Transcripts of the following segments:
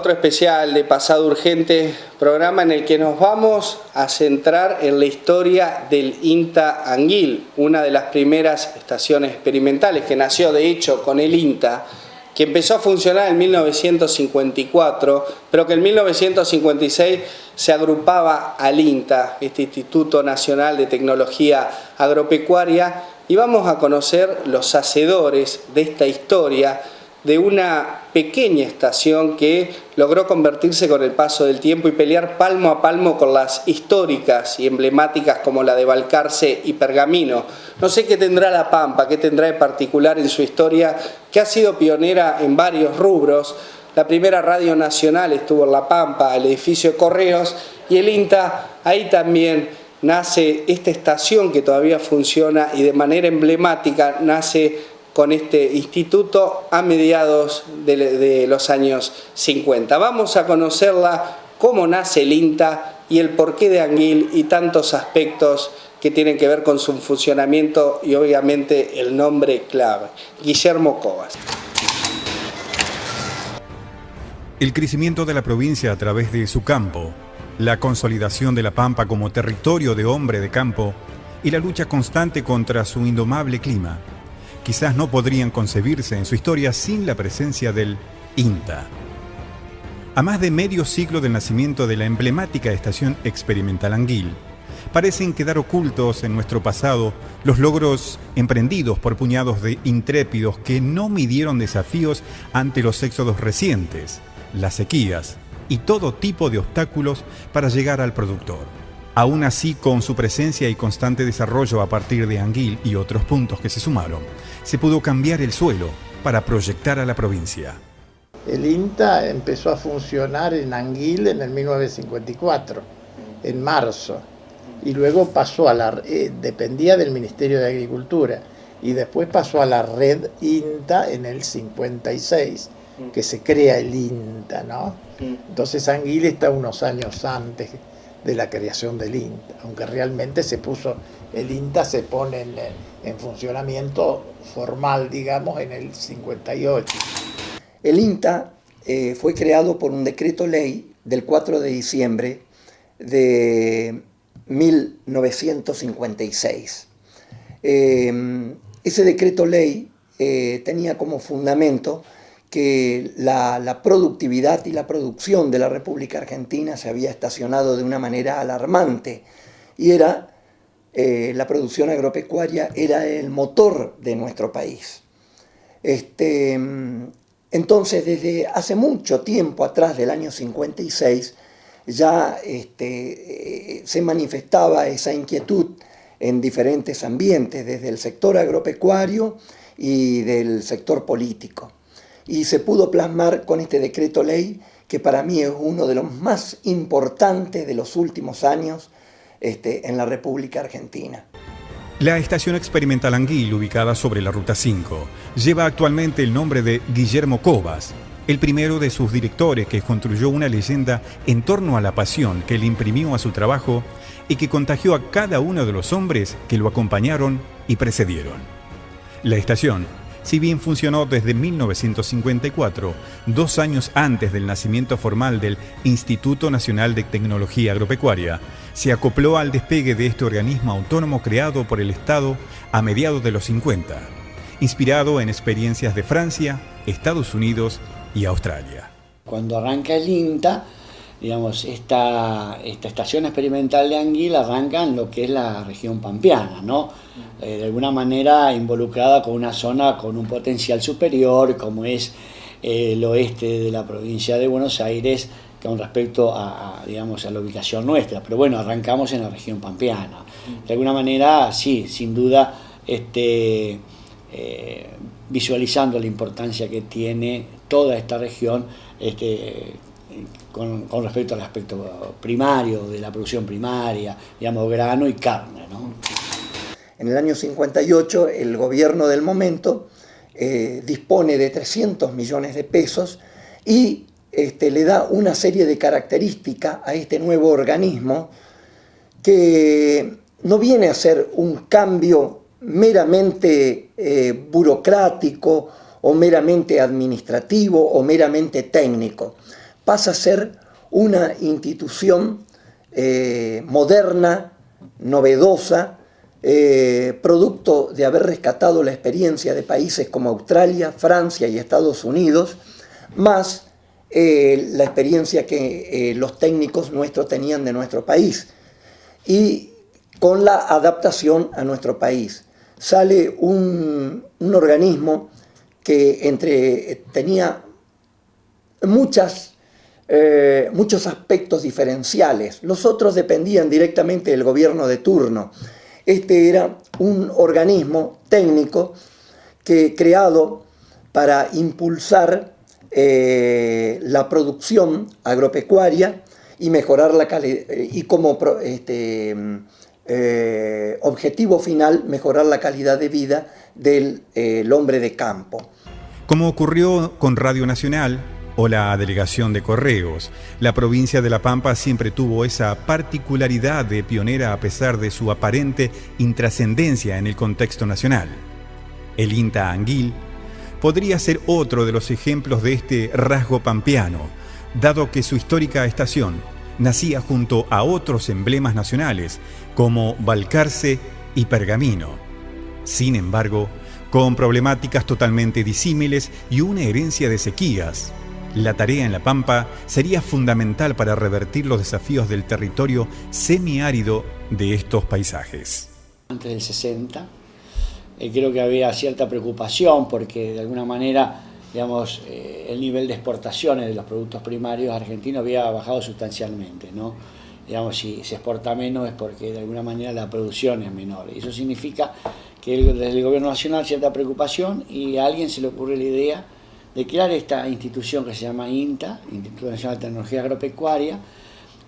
Otro especial de Pasado Urgente, programa en el que nos vamos a centrar en la historia del INTA Anguil, una de las primeras estaciones experimentales que nació de hecho con el INTA, que empezó a funcionar en 1954, pero que en 1956 se agrupaba al INTA, este Instituto Nacional de Tecnología Agropecuaria, y vamos a conocer los hacedores de esta historia, de una pequeña estación que logró convertirse con el paso del tiempo y pelear palmo a palmo con las históricas y emblemáticas como la de Balcarce y Pergamino. No sé qué tendrá La Pampa, qué tendrá de particular en su historia, que ha sido pionera en varios rubros. La primera radio nacional estuvo en La Pampa, el edificio de Correos, y el INTA, ahí también nace esta estación que todavía funciona y de manera emblemática nace con este instituto a mediados de los años 50. Vamos a conocerla, cómo nace el INTA y el porqué de Anguil y tantos aspectos que tienen que ver con su funcionamiento y obviamente el nombre clave. Guillermo Cobas. El crecimiento de la provincia a través de su campo, la consolidación de La Pampa como territorio de hombre de campo y la lucha constante contra su indomable clima quizás no podrían concebirse en su historia sin la presencia del INTA. A más de medio siglo del nacimiento de la emblemática Estación Experimental Anguil, parecen quedar ocultos en nuestro pasado los logros emprendidos por puñados de intrépidos que no midieron desafíos ante los éxodos recientes, las sequías y todo tipo de obstáculos para llegar al productor. Aún así, con su presencia y constante desarrollo a partir de Anguil y otros puntos que se sumaron, se pudo cambiar el suelo para proyectar a la provincia. El INTA empezó a funcionar en Anguil en el 1954, en marzo, y luego pasó a dependía del Ministerio de Agricultura, y después pasó a la red INTA en el 56, que se crea el INTA, ¿no? Entonces Anguil está unos años antes de la creación del INTA, aunque realmente el INTA se pone en funcionamiento formal, digamos, en el 58. El INTA fue creado por un decreto ley del 4 de diciembre de 1956. Ese decreto ley tenía como fundamento que la productividad y la producción de la República Argentina se había estacionado de una manera alarmante y la producción agropecuaria era el motor de nuestro país. Entonces, desde hace mucho tiempo atrás, del año 56, ya se manifestaba esa inquietud en diferentes ambientes, desde el sector agropecuario y del sector político. Y se pudo plasmar con este decreto ley, que para mí es uno de los más importantes de los últimos años en la República Argentina. La Estación Experimental Anguil, ubicada sobre la Ruta 5, lleva actualmente el nombre de Guillermo Cobas, el primero de sus directores que construyó una leyenda en torno a la pasión que le imprimió a su trabajo y que contagió a cada uno de los hombres que lo acompañaron y precedieron. La estación, si bien funcionó desde 1954, 2 años antes del nacimiento formal del Instituto Nacional de Tecnología Agropecuaria, se acopló al despegue de este organismo autónomo creado por el Estado a mediados de los 50, inspirado en experiencias de Francia, Estados Unidos y Australia. Cuando arranca el INTA, digamos, esta estación experimental de Anguil arranca en lo que es la región pampeana, ¿no? De alguna manera involucrada con una zona con un potencial superior, como es el oeste de la provincia de Buenos Aires, con respecto digamos, a la ubicación nuestra. Pero bueno, arrancamos en la región pampeana. De alguna manera, sí, sin duda, visualizando la importancia que tiene toda esta región con respecto al aspecto primario, de la producción primaria, digamos, grano y carne, ¿no? En el año 58, el gobierno del momento dispone de 300 millones de pesos y le da una serie de características a este nuevo organismo que no viene a ser un cambio meramente burocrático o meramente administrativo o meramente técnico. pasa a ser una institución moderna, novedosa, producto de haber rescatado la experiencia de países como Australia, Francia y Estados Unidos, más la experiencia que los técnicos nuestros tenían de nuestro país. Y con la adaptación a nuestro país sale un organismo que tenía muchos aspectos diferenciales. Los otros dependían directamente del gobierno de turno. Este era un organismo técnico creado para impulsar la producción agropecuaria y mejorar la calidad, y como objetivo final mejorar la calidad de vida del hombre de campo. Como ocurrió con Radio Nacional o la Delegación de Correos, la provincia de La Pampa siempre tuvo esa particularidad de pionera a pesar de su aparente intrascendencia en el contexto nacional. El INTA Anguil podría ser otro de los ejemplos de este rasgo pampeano, dado que su histórica estación nacía junto a otros emblemas nacionales como Balcarce y Pergamino. Sin embargo, con problemáticas totalmente disímiles y una herencia de sequías, la tarea en La Pampa sería fundamental para revertir los desafíos del territorio semiárido de estos paisajes. Antes del 60, creo que había cierta preocupación porque de alguna manera, digamos, el nivel de exportaciones de los productos primarios argentinos había bajado sustancialmente, ¿no? Digamos, si se exporta menos es porque de alguna manera la producción es menor. Y eso significa que desde el gobierno nacional cierta preocupación y a alguien se le ocurre la idea de crear esta institución que se llama INTA, Instituto Nacional de Tecnología Agropecuaria,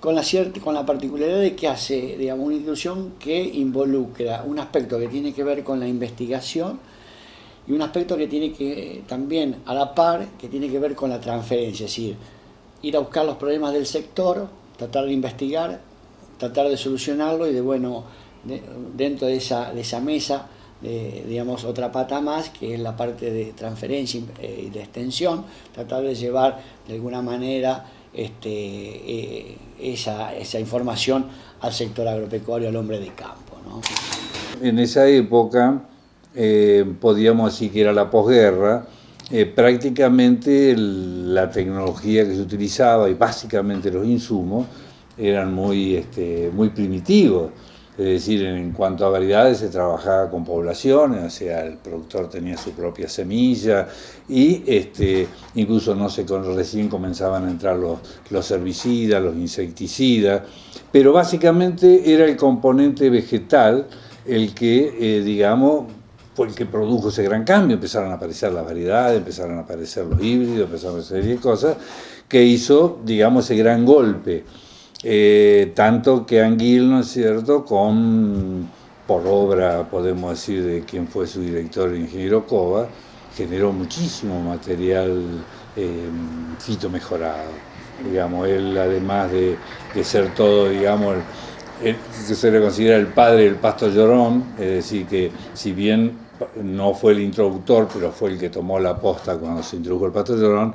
con la particularidad de que hace, digamos, una institución que involucra un aspecto que tiene que ver con la investigación y un aspecto que tiene que también a la par, que tiene que ver con la transferencia, es decir, ir a buscar los problemas del sector, tratar de investigar, tratar de solucionarlo y dentro de esa mesa, digamos, otra pata más, que es la parte de transferencia y de extensión, tratar de llevar de alguna manera esa información al sector agropecuario, al hombre de campo, ¿no? En esa época, podíamos decir que era la posguerra, prácticamente la tecnología que se utilizaba y básicamente los insumos eran muy primitivos. Es decir, en cuanto a variedades se trabajaba con poblaciones, o sea, el productor tenía su propia semilla y incluso recién comenzaban a entrar los herbicidas, los insecticidas, pero básicamente era el componente vegetal el que, digamos, fue el que produjo ese gran cambio. Empezaron a aparecer las variedades, empezaron a aparecer los híbridos, empezaron a aparecer una serie de cosas que hizo, digamos, ese gran golpe. Tanto que Anguil, ¿no es cierto?, por obra, podemos decir, de quien fue su director, el ingeniero Cova, generó muchísimo material fitomejorado. Digamos, él, además de ser todo, digamos, que se le considera el padre del pasto llorón, es decir, que si bien no fue el introductor, pero fue el que tomó la posta cuando se introdujo el pasto llorón,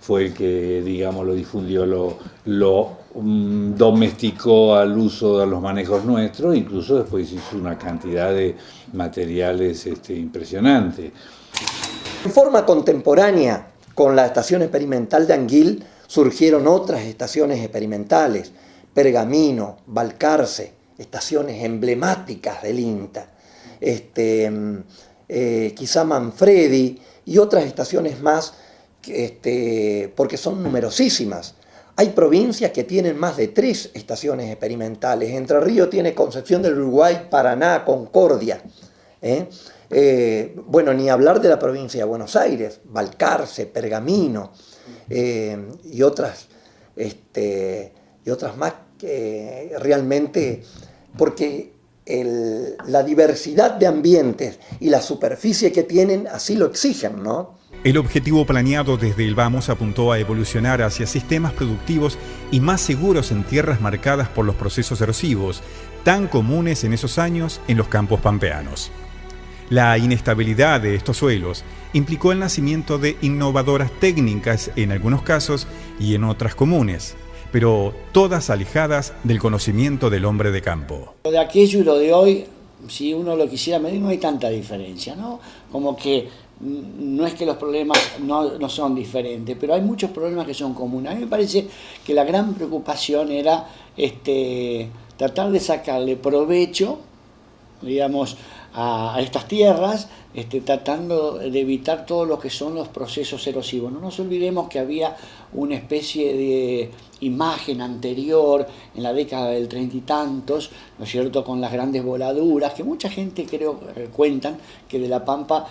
fue el que, digamos, lo difundió, lo domesticó al uso de los manejos nuestros, incluso después hizo una cantidad de materiales impresionante. En forma contemporánea con la estación experimental de Anguil surgieron otras estaciones experimentales, Pergamino, Balcarce, estaciones emblemáticas del INTA, quizá Manfredi y otras estaciones más, porque son numerosísimas. Hay provincias que tienen más de 3 estaciones experimentales. Entre Ríos tiene Concepción del Uruguay, Paraná, Concordia. Bueno, ni hablar de la provincia de Buenos Aires, Balcarce, Pergamino y otras más que realmente, porque la diversidad de ambientes y la superficie que tienen así lo exigen, ¿no? El objetivo planeado desde el Vamos apuntó a evolucionar hacia sistemas productivos y más seguros en tierras marcadas por los procesos erosivos, tan comunes en esos años en los campos pampeanos. La inestabilidad de estos suelos implicó el nacimiento de innovadoras técnicas en algunos casos y en otras comunes, pero todas alejadas del conocimiento del hombre de campo. Lo de aquello y lo de hoy, si uno lo quisiera medir, no hay tanta diferencia, ¿no? Como que no es que los problemas no son diferentes, pero hay muchos problemas que son comunes. A mí me parece que la gran preocupación era tratar de sacarle provecho, digamos, a estas tierras, tratando de evitar todo lo que son los procesos erosivos. No nos olvidemos que había una especie de imagen anterior en la década del 30 y tantos, ¿no es cierto?, con las grandes voladuras, que mucha gente cuentan que de la Pampa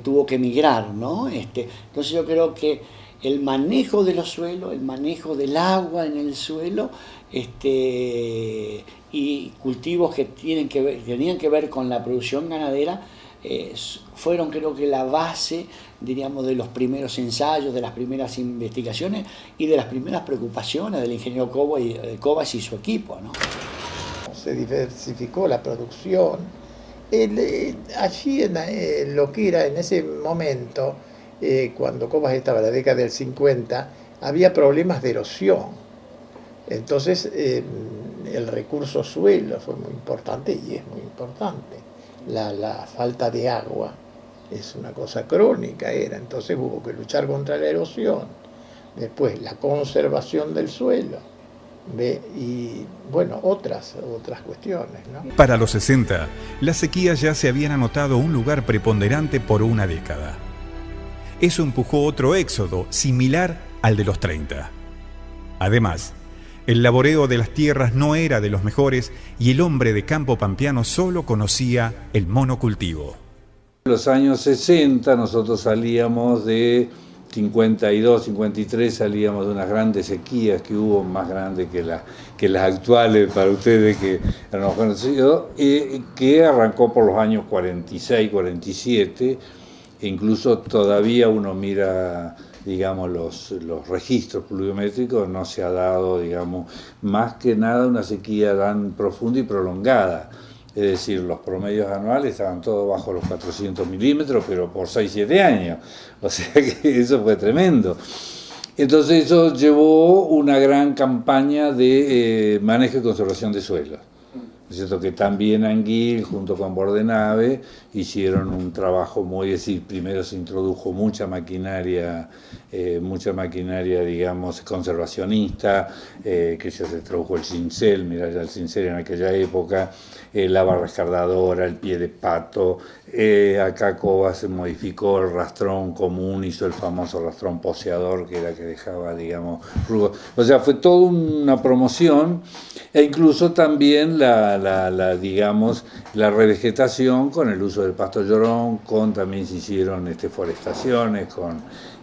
tuvo que emigrar, ¿no? Entonces yo creo que el manejo de los suelos, el manejo del agua en el suelo, y cultivos que tenían que ver con la producción ganadera, fueron, creo que, la base, diríamos, de los primeros ensayos, de las primeras investigaciones y de las primeras preocupaciones del ingeniero Cobas y su equipo, ¿no? Se diversificó la producción. Allí en lo que era en ese momento, cuando Cobas estaba en la década del 50, había problemas de erosión. Entonces el recurso suelo fue muy importante y es muy importante. La falta de agua es una cosa crónica, entonces hubo que luchar contra la erosión. Después la conservación del suelo, y bueno, otras cuestiones, ¿no? Para los 60, las sequías ya se habían anotado un lugar preponderante por una década. Eso empujó otro éxodo similar al de los 30. Además, el laboreo de las tierras no era de los mejores y el hombre de campo pampeano solo conocía el monocultivo. En los años 60 nosotros salíamos de 52, 53, salíamos de unas grandes sequías que hubo, más grandes que las actuales para ustedes que eran conocidos, que arrancó por los años 46, 47, e incluso todavía uno mira, digamos, los registros pluviométricos, no se ha dado, digamos, más que nada una sequía tan profunda y prolongada. Es decir, los promedios anuales estaban todos bajo los 400 milímetros, pero por 6-7 años. O sea que eso fue tremendo. Entonces eso llevó una gran campaña de manejo y conservación de suelos. Es cierto que también Anguil, junto con Bordenave, hicieron un trabajo muy, es decir, primero se introdujo mucha maquinaria, digamos, conservacionista, que ya se introdujo el cincel, mira ya el cincel en aquella época, la barra escardadora, el pie de pato, acá Cobas se modificó el rastrón común, hizo el famoso rastrón poseador, que era que dejaba, digamos, rugos. O sea, fue toda una promoción, e incluso también digamos, la revegetación con el uso del pasto llorón, también se hicieron forestaciones con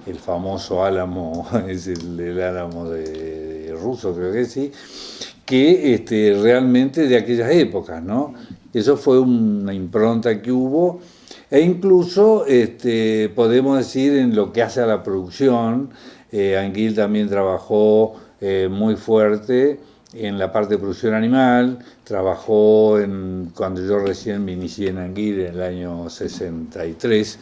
el famoso álamo, es el álamo de ruso, creo que sí, que realmente de aquellas épocas, ¿no? Eso fue una impronta que hubo, e incluso podemos decir en lo que hace a la producción, Anguil también trabajó muy fuerte en la parte de producción animal, trabajó cuando yo recién me inicié en Anguil en el año 63,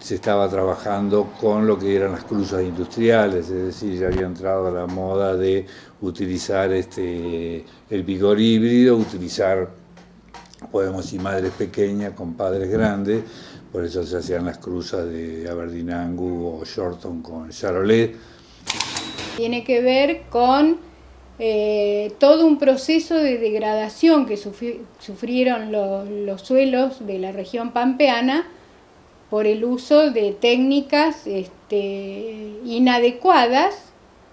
se estaba trabajando con lo que eran las cruzas industriales, es decir, ya había entrado a la moda de utilizar el vigor híbrido, utilizar, podemos decir, madres pequeñas con padres grandes, por eso se hacían las cruzas de Aberdeen Angus o Shorton con Charolais. Tiene que ver con todo un proceso de degradación que sufrieron los suelos de la región pampeana por el uso de técnicas inadecuadas,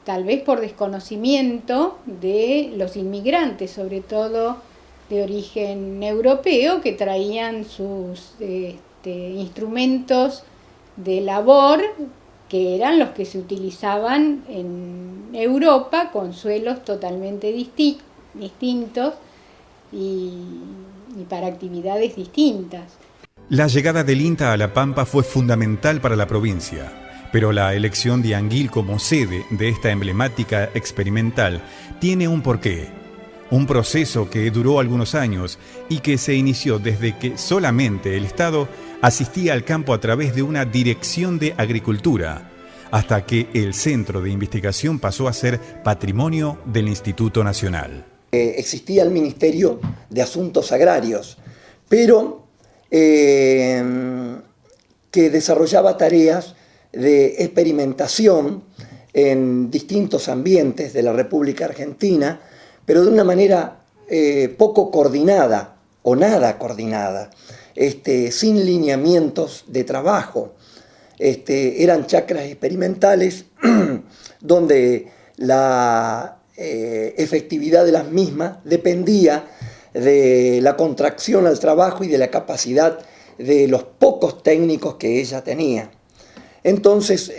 tal vez por desconocimiento de los inmigrantes, sobre todo de origen europeo, que traían sus instrumentos de labor, que eran los que se utilizaban en Europa, con suelos totalmente distintos y para actividades distintas. La llegada del INTA a La Pampa fue fundamental para la provincia, pero la elección de Anguil como sede de esta emblemática experimental tiene un porqué. un proceso que duró algunos años y que se inició desde que solamente el Estado asistía al campo a través de una dirección de agricultura, hasta que el centro de investigación pasó a ser patrimonio del Instituto Nacional. Existía el Ministerio de Asuntos Agrarios, pero que desarrollaba tareas de experimentación en distintos ambientes de la República Argentina, pero de una manera poco coordinada o nada coordinada, sin lineamientos de trabajo. Eran chacras experimentales donde la efectividad de las mismas dependía de la contracción al trabajo y de la capacidad de los pocos técnicos que ella tenía. Entonces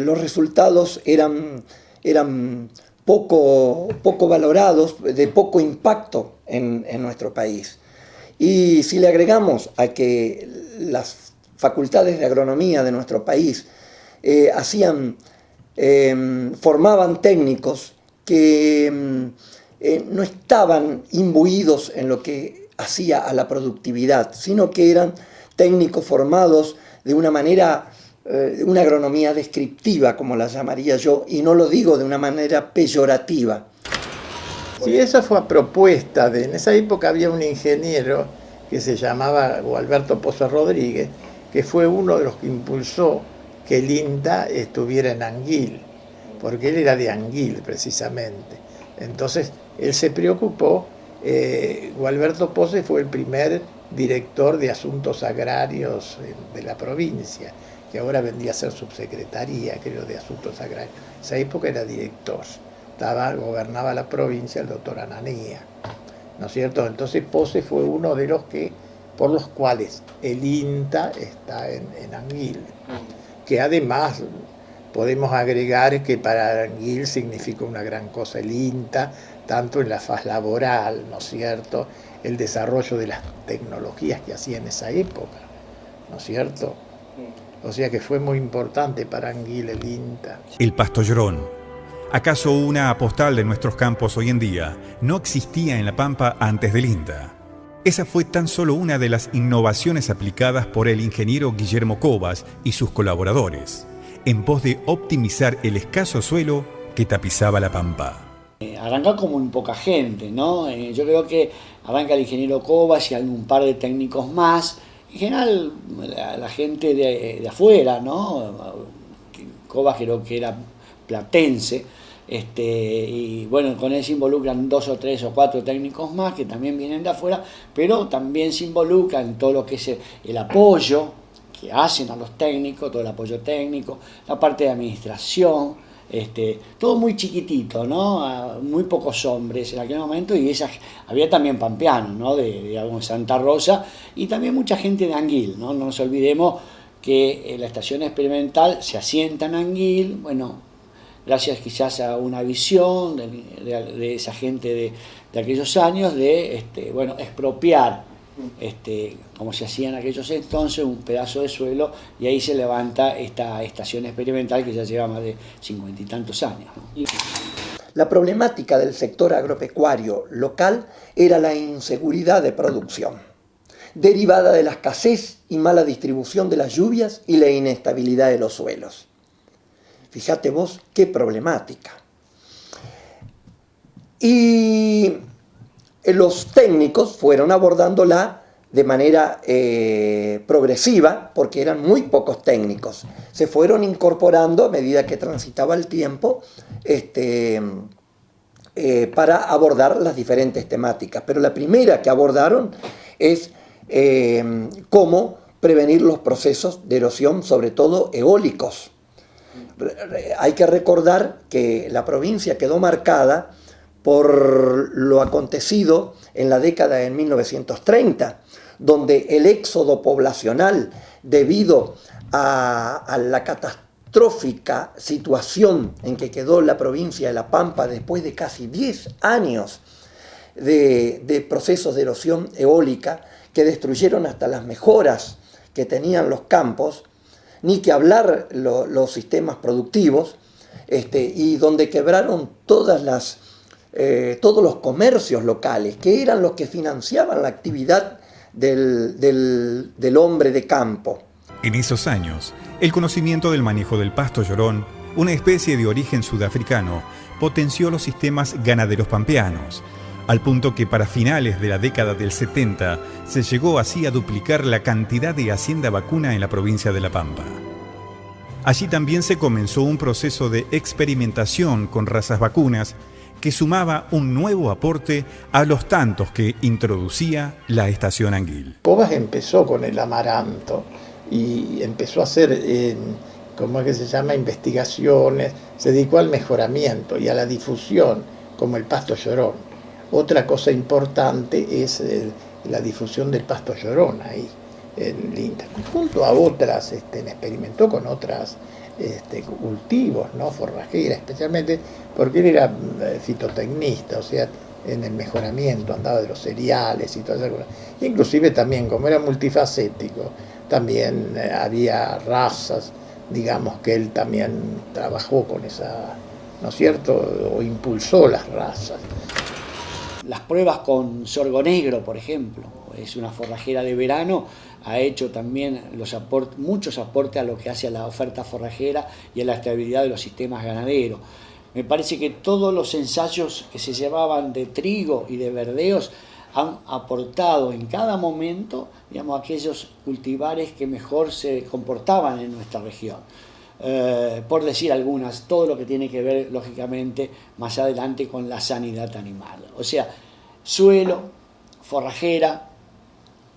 los resultados eran poco valorados, de poco impacto en nuestro país. Y si le agregamos a que las facultades de agronomía de nuestro país formaban técnicos que no estaban imbuidos en lo que hacía a la productividad, sino que eran técnicos formados de una manera, una agronomía descriptiva, como la llamaría yo, y no lo digo de una manera peyorativa. Sí, esa fue a propuesta en esa época había un ingeniero que se llamaba Gualberto Pozo Rodríguez, que fue uno de los que impulsó que el INTA estuviera en Anguil, porque él era de Anguil precisamente. Entonces él se preocupó, Gualberto Pozo fue el primer director de Asuntos Agrarios de la provincia, que ahora vendría a ser subsecretaría, creo, de Asuntos Agrarios. En esa época era director, gobernaba la provincia el doctor Ananía, ¿no es cierto? Entonces Pozo fue uno de los por los cuales el INTA está en Anguil, que además podemos agregar que para Anguil significó una gran cosa el INTA, tanto en la faz laboral, ¿no es cierto?, el desarrollo de las tecnologías que hacía en esa época, ¿no es cierto? O sea que fue muy importante para Anguil el INTA. El pasto llorón. ¿Acaso una postal de nuestros campos hoy en día no existía en La Pampa antes del INTA? Esa fue tan solo una de las innovaciones aplicadas por el ingeniero Guillermo Cobas y sus colaboradores, en pos de optimizar el escaso suelo que tapizaba La Pampa. Arranca como muy poca gente, ¿no? Yo creo que arranca el ingeniero Cobas y algún par de técnicos más. En general, la gente de afuera, ¿no? Cobas creo que era platense, y bueno, con él se involucran 2 o 3 o 4 técnicos más que también vienen de afuera, pero también se involucran en todo lo que es el apoyo que hacen a los técnicos, todo el apoyo técnico, la parte de administración, todo muy chiquitito, ¿no? Muy pocos hombres en aquel momento, y había también pampeanos, ¿no? de Santa Rosa, y también mucha gente de Anguil, ¿no? No nos olvidemos que la estación experimental se asienta en Anguil, bueno, gracias quizás a una visión de esa gente de aquellos años, de expropiar, como se hacía en aquellos entonces, un pedazo de suelo, y ahí se levanta esta estación experimental que ya lleva más de 50 y tantos años, ¿no? La problemática del sector agropecuario local era la inseguridad de producción, derivada de la escasez y mala distribución de las lluvias y la inestabilidad de los suelos. Fíjate vos qué problemática. Y los técnicos fueron abordándola de manera progresiva, porque eran muy pocos técnicos. Se fueron incorporando a medida que transitaba el tiempo para abordar las diferentes temáticas. Pero la primera que abordaron es cómo prevenir los procesos de erosión, sobre todo eólicos. Hay que recordar que la provincia quedó marcada por lo acontecido en la década de 1930, donde el éxodo poblacional, debido a la catastrófica situación en que quedó la provincia de La Pampa después de casi 10 años de procesos de erosión eólica que destruyeron hasta las mejoras que tenían los campos, ni que hablar los sistemas productivos, y donde quebraron todas las todos los comercios locales, que eran los que financiaban la actividad del hombre de campo. En esos años, el conocimiento del manejo del pasto llorón, una especie de origen sudafricano, potenció los sistemas ganaderos pampeanos, al punto que para finales de la década del 70 se llegó así a duplicar la cantidad de hacienda vacuna en la provincia de La Pampa. Allí también se comenzó un proceso de experimentación con razas vacunas que sumaba un nuevo aporte a los tantos que introducía la estación Anguil. Cobas empezó con el amaranto y empezó a hacer, ¿cómo es que se llama?, investigaciones, se dedicó al mejoramiento y a la difusión, como el pasto llorón. Otra cosa importante es la difusión del pasto llorón ahí, en INTA. Junto a otras, experimentó con otras cultivos, ¿no?, forrajera, especialmente porque él era fitotecnista, o sea, en el mejoramiento, andaba de los cereales y todas esas cosas. Inclusive también, como era multifacético, también había razas, digamos, que él también trabajó con esa, ¿no es cierto?, o impulsó las razas. Las pruebas con sorgo negro, por ejemplo, es una forrajera de verano, ha hecho también muchos aportes a lo que hace a la oferta forrajera y a la estabilidad de los sistemas ganaderos. Me parece que todos los ensayos que se llevaban de trigo y de verdeos han aportado en cada momento, digamos, aquellos cultivares que mejor se comportaban en nuestra región. Por decir algunas, todo lo que tiene que ver, lógicamente, más adelante con la sanidad animal. O sea, suelo, forrajera,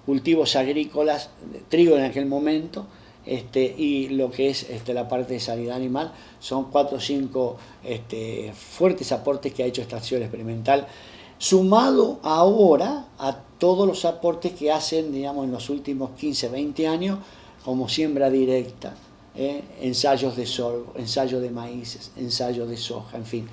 cultivos agrícolas, trigo en aquel momento, y lo que es la parte de sanidad animal, son 4 o 5 fuertes aportes que ha hecho esta acción experimental, sumado ahora a todos los aportes que hacen, digamos, en los últimos 15, 20 años, como siembra directa, ensayos de sorgo, ensayos de maíces, ensayos de soja, en fin.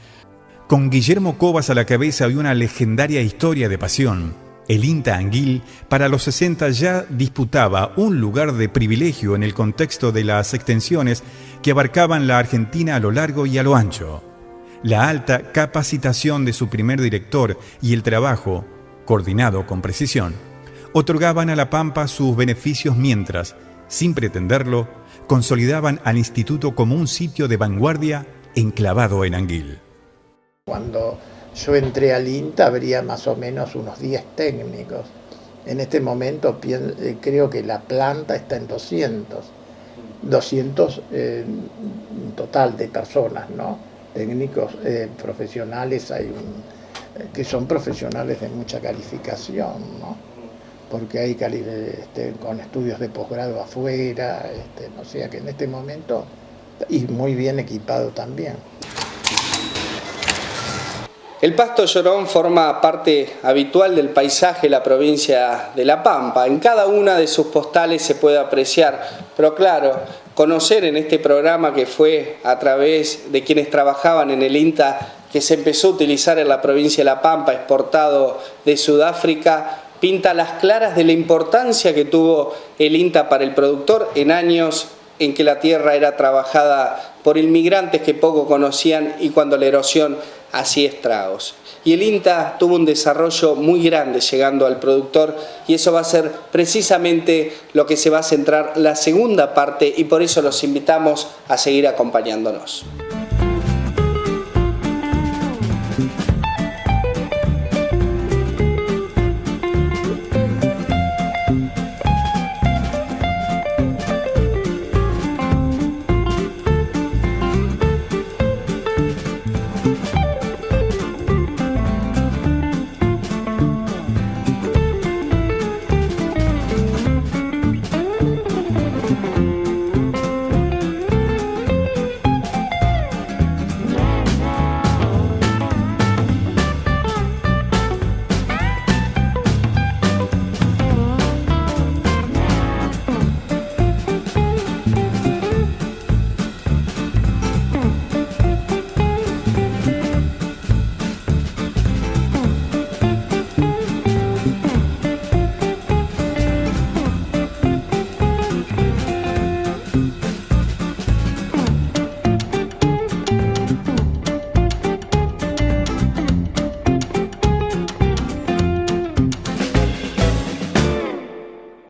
Con Guillermo Cobas a la cabeza había una legendaria historia de pasión. El INTA Anguil para los 60 ya disputaba un lugar de privilegio en el contexto de las extensiones que abarcaban la Argentina a lo largo y a lo ancho. La alta capacitación de su primer director y el trabajo, coordinado con precisión, otorgaban a La Pampa sus beneficios mientras, sin pretenderlo, consolidaban al instituto como un sitio de vanguardia enclavado en Anguil. Cuando yo entré al INTA habría más o menos unos 10 técnicos. En este momento creo que la planta está en 200 en total de personas, ¿no? Técnicos profesionales, que son profesionales de mucha calificación, ¿no? Porque hay con estudios de posgrado afuera, o sea que en este momento, y muy bien equipado también. El pasto llorón forma parte habitual del paisaje de la provincia de La Pampa. En cada una de sus postales se puede apreciar, pero claro, conocer en este programa que fue a través de quienes trabajaban en el INTA, que se empezó a utilizar en la provincia de La Pampa, exportado de Sudáfrica, pinta las claras de la importancia que tuvo el INTA para el productor en años en que la tierra era trabajada por inmigrantes que poco conocían y cuando la erosión hacía estragos. Y el INTA tuvo un desarrollo muy grande llegando al productor y eso va a ser precisamente lo que se va a centrar la segunda parte y por eso los invitamos a seguir acompañándonos.